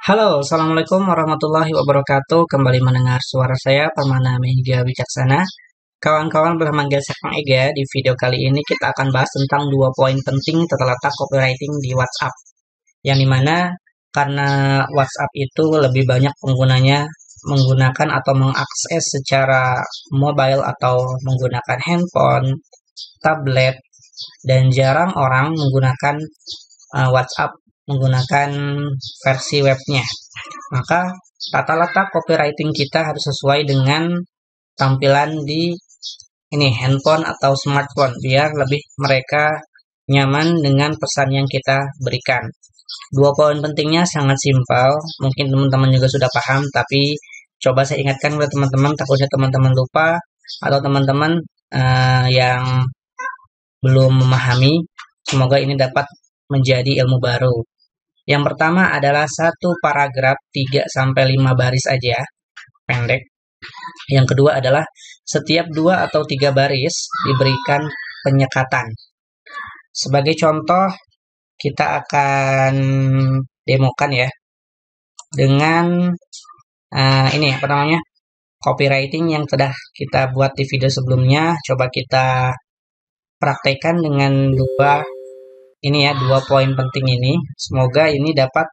Halo, Assalamualaikum warahmatullahi wabarakatuh. Kembali mendengar suara saya, Permana Media Wicaksana. Kawan-kawan boleh manggil saya Kang Ega. Di video kali ini kita akan bahas tentang 2 poin penting tata letak copywriting di WhatsApp. Yang dimana karena WhatsApp itu lebih banyak penggunanya menggunakan atau mengakses secara mobile atau menggunakan handphone, tablet, dan jarang orang menggunakan WhatsApp menggunakan versi webnya. Maka tata letak copywriting kita harus sesuai dengan tampilan di ini handphone atau smartphone biar lebih mereka nyaman dengan pesan yang kita berikan. 2 poin pentingnya sangat simpel, mungkin teman-teman juga sudah paham, tapi coba saya ingatkan kepada teman-teman, takutnya teman-teman lupa atau teman-teman yang belum memahami, semoga ini dapat menjadi ilmu baru. Yang pertama adalah satu paragraf 3-5 baris aja, pendek. Yang kedua adalah setiap 2 atau 3 baris diberikan penyekatan. Sebagai contoh, kita akan demokan ya dengan copywriting yang sudah kita buat di video sebelumnya. Coba kita praktekkan dengan dua poin penting ini. Semoga ini dapat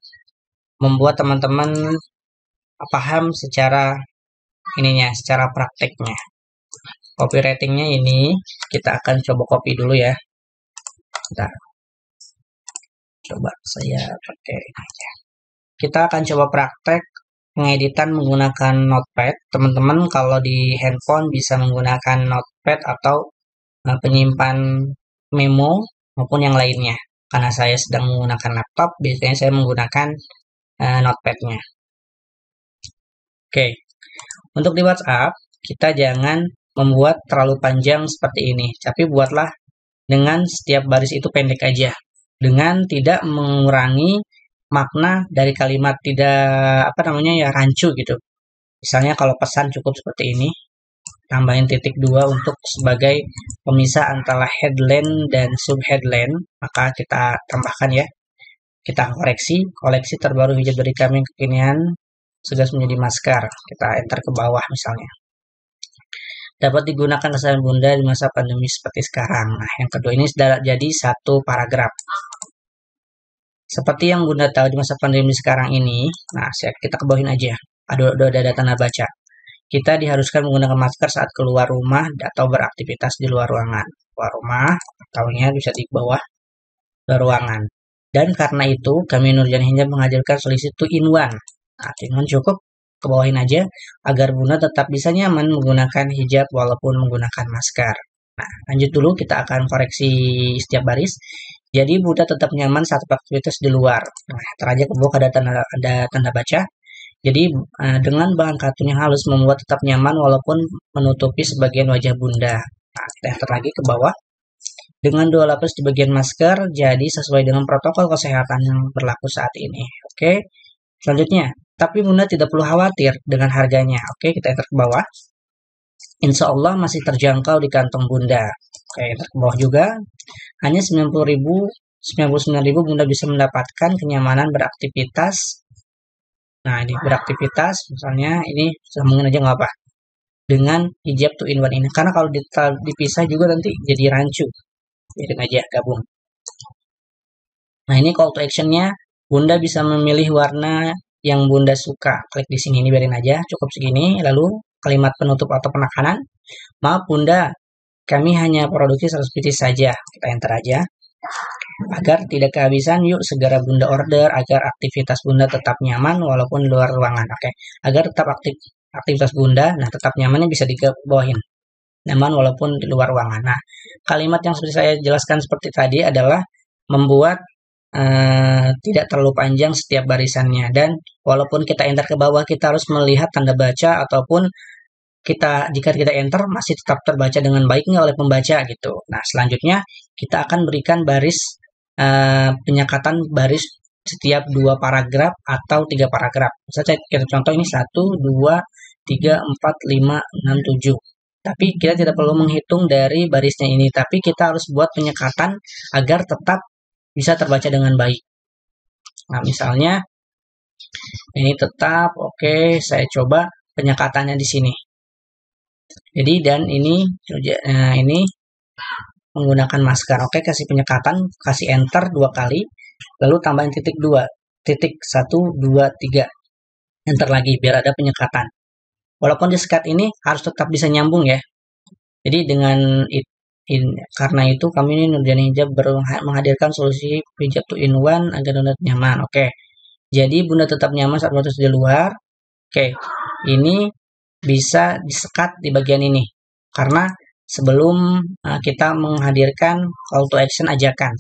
membuat teman-teman paham secara secara prakteknya. Copywritingnya ini kita akan coba copy dulu ya. Coba saya pakai ini aja. Kita akan coba praktek pengeditan menggunakan Notepad. Teman-teman kalau di handphone bisa menggunakan Notepad atau penyimpan memo maupun yang lainnya. Karena saya sedang menggunakan laptop, biasanya saya menggunakan Notepad-nya. Oke, untuk di WhatsApp, kita jangan membuat terlalu panjang seperti ini, tapi buatlah dengan setiap baris itu pendek aja, dengan tidak mengurangi makna dari kalimat, tidak rancu gitu. Misalnya kalau pesan cukup seperti ini, tambahin titik 2 untuk sebagai pemisah antara headline dan subheadline, maka kita tambahkan ya. Kita koleksi terbaru hijab dari kami kekinian sudah menjadi masker. Kita enter ke bawah misalnya. Dapat digunakan kesalahan Bunda di masa pandemi seperti sekarang. Nah, yang kedua ini sudah jadi satu paragraf. Seperti yang Bunda tahu di masa pandemi sekarang ini, nah kita ke bawahin aja. Ada tanda baca. Kita diharuskan menggunakan masker saat keluar rumah atau beraktivitas di luar ruangan. Keluar rumah, tahunya bisa di bawah ruangan. Dan karena itu, kami Nurjan Hijab mengajarkan solusi 2-in-1. Nah, 2-in-1 cukup, ke bawahin aja, agar Bunda tetap bisa nyaman menggunakan hijab walaupun menggunakan masker. Nah, lanjut dulu, kita akan koreksi setiap baris. Jadi, Bunda tetap nyaman saat beraktivitas di luar. Nah, teraja ke bawah ada tanda baca. Jadi, dengan bahan katun yang halus membuat tetap nyaman walaupun menutupi sebagian wajah Bunda. Nah, kita enter lagi ke bawah. Dengan 2 lapis di bagian masker, jadi sesuai dengan protokol kesehatan yang berlaku saat ini. Oke, selanjutnya. Tapi Bunda tidak perlu khawatir dengan harganya. Oke, kita enter ke bawah. Insya Allah masih terjangkau di kantong Bunda. Oke, enter ke bawah juga. Hanya 99.000 Bunda bisa mendapatkan kenyamanan beraktivitas. Nah, ini beraktivitas, misalnya ini sambungin aja nggak apa. Dengan hijab 2-in-1 ini. Karena kalau dipisah juga nanti jadi rancu. Biarin aja, gabung. Nah, ini call to action-nya. Bunda bisa memilih warna yang Bunda suka. Klik di sini, ini biarin aja. Cukup segini. Lalu, kalimat penutup atau penekanan. Maaf Bunda, kami hanya produksi 100 pieces saja. Kita enter aja. Agar tidak kehabisan, yuk segera Bunda order agar aktivitas Bunda tetap nyaman walaupun di luar ruangan. Oke, agar tetap aktivitas Bunda, nah tetap nyamannya bisa dibawahin. Nyaman walaupun di luar ruangan. Nah, kalimat yang seperti saya jelaskan seperti tadi adalah membuat tidak terlalu panjang setiap barisannya, dan walaupun kita enter ke bawah kita harus melihat tanda baca, ataupun jika kita enter masih tetap terbaca dengan baik nggak oleh pembaca gitu. Nah, selanjutnya kita akan berikan baris penyekatan baris setiap 2 paragraf atau 3 paragraf. Misalnya kita contoh ini 1, 2, 3, 4, 5, 6, 7. Tapi kita tidak perlu menghitung dari barisnya ini, tapi kita harus buat penyekatan agar tetap bisa terbaca dengan baik. Nah, misalnya Ini tetap oke. Saya coba penyekatannya di sini. Jadi dan ini menggunakan masker. Oke, kasih penyekatan, kasih enter 2 kali, lalu tambahin titik 2, titik 1, 2, 3, enter lagi biar ada penyekatan. Walaupun di sekat ini harus tetap bisa nyambung ya. Jadi karena itu kami ini Nurjani Hijab menghadirkan solusi pijat 2-in-1 agar Bunda nyaman. Oke. Jadi Bunda tetap nyaman saat berada di luar. Oke. Ini bisa disekat di bagian ini. Karena sebelum kita menghadirkan call to action ajakan.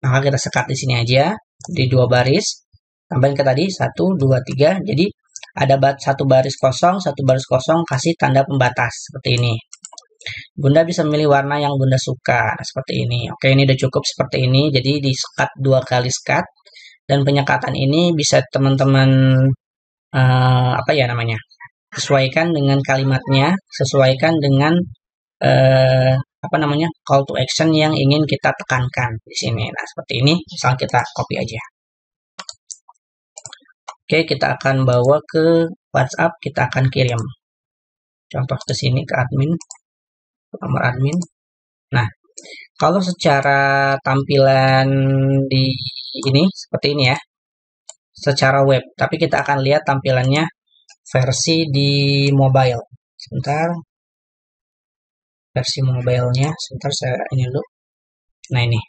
Maka kita sekat di sini aja di 2 baris. Tambahin ke tadi 1, 2, 3. Jadi ada 1 baris kosong, 1 baris kosong, kasih tanda pembatas seperti ini. Bunda bisa memilih warna yang Bunda suka. Nah, seperti ini. Oke, ini udah cukup seperti ini. Jadi di sekat 2 kali sekat. Dan penyekatan ini bisa teman-teman apa ya namanya? Sesuaikan dengan kalimatnya, sesuaikan dengan apa namanya? Call to action yang ingin kita tekankan di sini. Nah, seperti ini. Misal kita copy aja. Oke, kita akan bawa ke WhatsApp, kita akan kirim. Contoh ke sini ke admin, nomor admin. Nah, kalau secara tampilan di ini seperti ini ya, secara web. Tapi kita akan lihat tampilannya versi di mobile. Sebentar, versi mobilenya. Sebentar saya ini dulu. Nah ini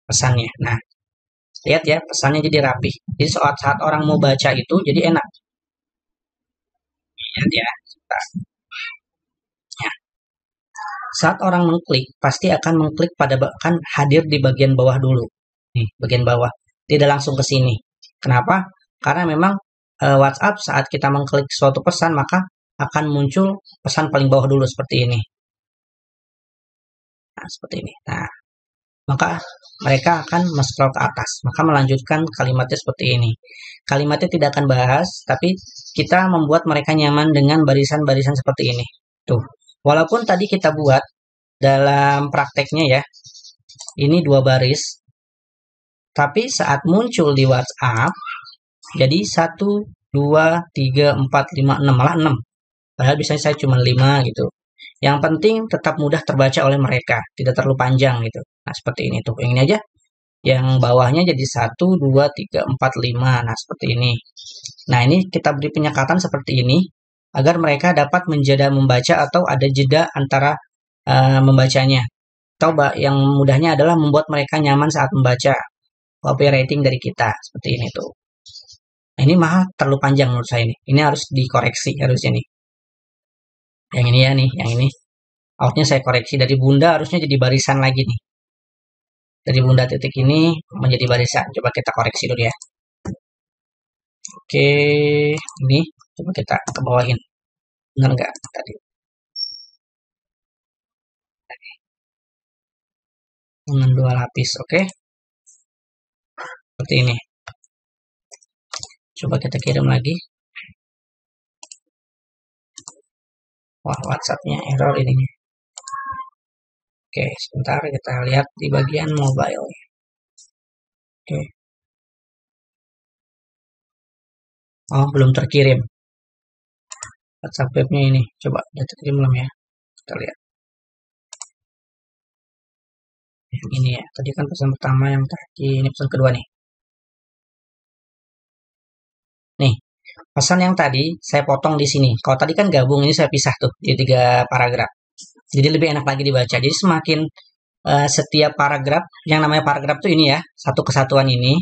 pesannya. Nah, lihat ya pesannya jadi rapi. Jadi saat orang mau baca itu jadi enak. Lihat ya. Sebentar. Saat orang mengklik, pasti akan mengklik pada kan hadir di bagian bawah dulu. Nih, bagian bawah. Tidak langsung ke sini. Kenapa? Karena memang WhatsApp saat kita mengklik suatu pesan, maka akan muncul pesan paling bawah dulu seperti ini. Nah, seperti ini. Nah, maka mereka akan scroll ke atas. Maka melanjutkan kalimatnya seperti ini. Kalimatnya tidak akan bahas, tapi kita membuat mereka nyaman dengan barisan-barisan seperti ini. Tuh. Walaupun tadi kita buat dalam prakteknya ya, ini 2 baris, tapi saat muncul di WhatsApp, jadi 1, 2, 3, 4, 5, 6, malah 6. Padahal biasanya saya cuma 5 gitu. Yang penting tetap mudah terbaca oleh mereka, tidak terlalu panjang gitu. Nah, seperti ini tuh. Yang ini aja. Yang bawahnya jadi 1, 2, 3, 4, 5. Nah, seperti ini. Nah, ini kita beri penyekatan seperti ini agar mereka dapat membaca atau ada jeda antara membacanya. Atau yang mudahnya adalah membuat mereka nyaman saat membaca. Copywriting dari kita seperti ini tuh. Nah, ini mahal terlalu panjang menurut saya ini. Ini harus dikoreksi harusnya nih. Yang ini ya nih, yang ini. Outnya saya koreksi dari Bunda harusnya jadi barisan lagi nih. Dari Bunda titik ini menjadi barisan. Coba kita koreksi dulu ya. Oke, ini coba kita ke bawahin. Benar nggak tadi? Dengan 2 lapis, oke. Seperti ini. Coba kita kirim lagi. Wah, WhatsApp-nya error ini. Oke, sebentar kita lihat di bagian mobile. Oke. Oh, belum terkirim. WhatsApp webnya ini. Coba udah terkirim belum ya? Kita lihat. Yang ini ya. Tadi kan pesan pertama yang tadi. Ini pesan kedua nih. Nih, pesan yang tadi saya potong di sini. Kalau tadi kan gabung, ini saya pisah tuh di 3 paragraf. Jadi lebih enak lagi dibaca. Jadi semakin setiap paragraf, yang namanya paragraf tuh ini ya, satu kesatuan ini.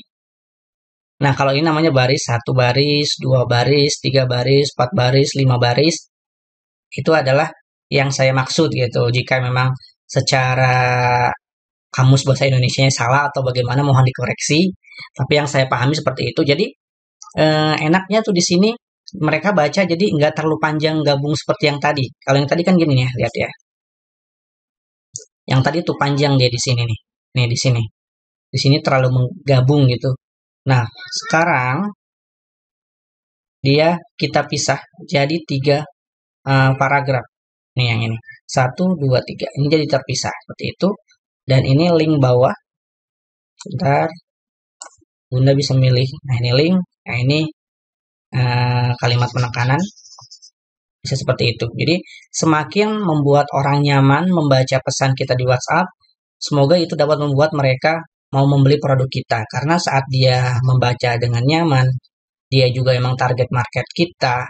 Nah, kalau ini namanya baris, 1 baris, 2 baris, 3 baris, 4 baris, 5 baris. Itu adalah yang saya maksud gitu. Jika memang secara kamus bahasa Indonesianya salah atau bagaimana mohon dikoreksi. Tapi yang saya pahami seperti itu. Jadi enaknya tuh di sini mereka baca jadi nggak terlalu panjang gabung seperti yang tadi. Kalau yang tadi kan gini nih, lihat ya. Yang tadi tuh panjang dia di sini nih. Nih di sini. Di sini terlalu menggabung gitu. Nah, sekarang dia kita pisah jadi 3 paragraf. Nih yang ini. 1, 2, 3. Ini jadi terpisah seperti itu. Dan ini link bawah. Sebentar. Bunda bisa milih. Nah, ini link. Nah, ini kalimat penekanan, bisa seperti itu. Jadi semakin membuat orang nyaman membaca pesan kita di WhatsApp, semoga itu dapat membuat mereka mau membeli produk kita. Karena saat dia membaca dengan nyaman, dia juga memang target market kita,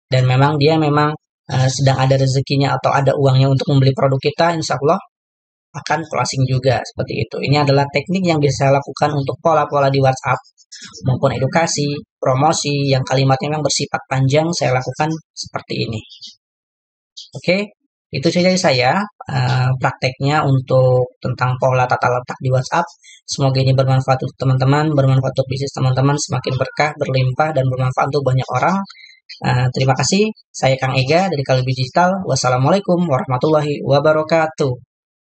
dan memang dia memang sedang ada rezekinya atau ada uangnya untuk membeli produk kita, insya Allah akan closing juga seperti itu. Ini adalah teknik yang bisa saya lakukan untuk pola-pola di WhatsApp maupun edukasi, promosi yang kalimatnya memang bersifat panjang, saya lakukan seperti ini. Oke, itu saja saya prakteknya untuk tentang pola tata letak di WhatsApp. Semoga ini bermanfaat untuk teman-teman, bermanfaat untuk bisnis teman-teman, semakin berkah, berlimpah, dan bermanfaat untuk banyak orang. Terima kasih, saya Kang Ega dari Kalibi Digital. Wassalamualaikum warahmatullahi wabarakatuh.